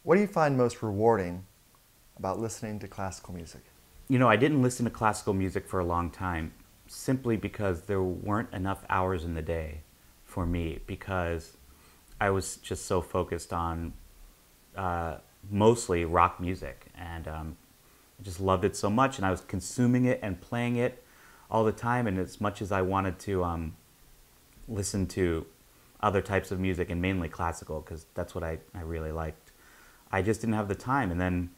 What do you find most rewarding about listening to classical music? You know, I didn't listen to classical music for a long time simply because there weren't enough hours in the day for me, because I was just so focused on mostly rock music, and I just loved it so much, and I was consuming it and playing it all the time. And as much as I wanted to listen to other types of music, and mainly classical, because that's what I really liked, I just didn't have the time. And then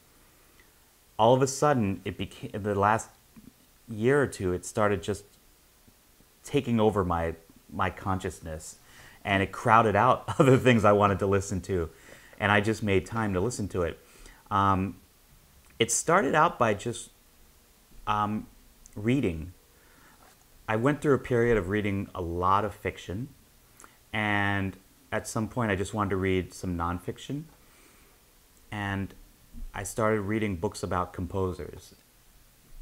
all of a sudden, it became, the last year or two, it started just taking over my consciousness, and it crowded out other things I wanted to listen to, and I just made time to listen to it. It started out by just reading. I went through a period of reading a lot of fiction, and at some point I just wanted to read some nonfiction, and I started reading books about composers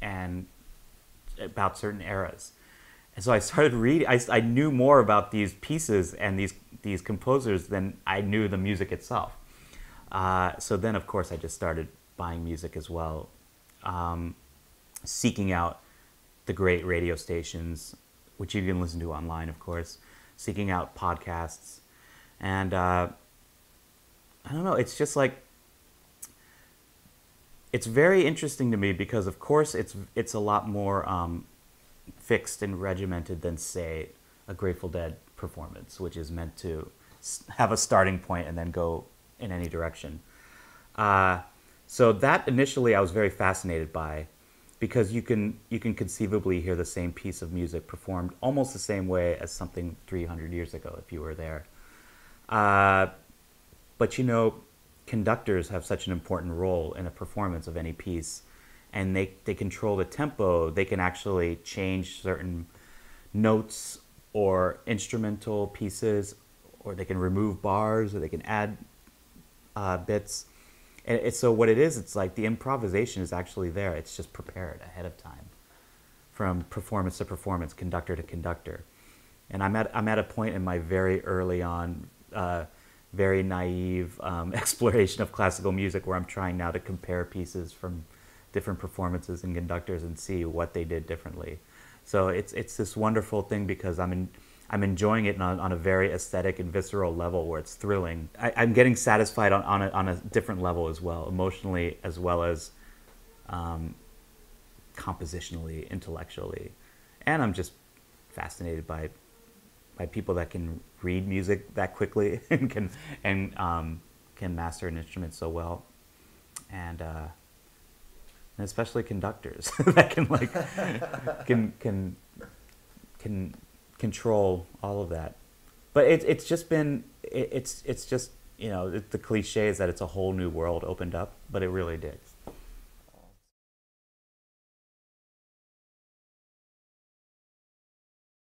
and about certain eras. And so I started reading, I knew more about these pieces and these composers than I knew the music itself. So then, of course, I just started buying music as well, seeking out the great radio stations, which you can listen to online, of course, seeking out podcasts. And I don't know, it's just like, it's very interesting to me because, of course, it's a lot more fixed and regimented than, say, a Grateful Dead performance, which is meant to have a starting point and then go in any direction. So that initially I was very fascinated by, because you can conceivably hear the same piece of music performed almost the same way as something 300 years ago if you were there. But you know, conductors have such an important role in a performance of any piece, and they control the tempo. They can actually change certain notes or instrumental pieces, or they can remove bars, or they can add bits. And so what it is, it's like the improvisation is actually there. It's just prepared ahead of time, from performance to performance, conductor to conductor. And I'm at a point in my very early on, very naive exploration of classical music, where I'm trying now to compare pieces from different performances and conductors and see what they did differently. So it's this wonderful thing, because I'm enjoying it on a very aesthetic and visceral level, where it's thrilling. I'm getting satisfied on a different level as well, emotionally as well as compositionally, intellectually. And I'm just fascinated by people that can read music that quickly and can master an instrument so well, and especially conductors that can control all of that. But it's just, you know, the cliche is that it's a whole new world opened up, but it really did.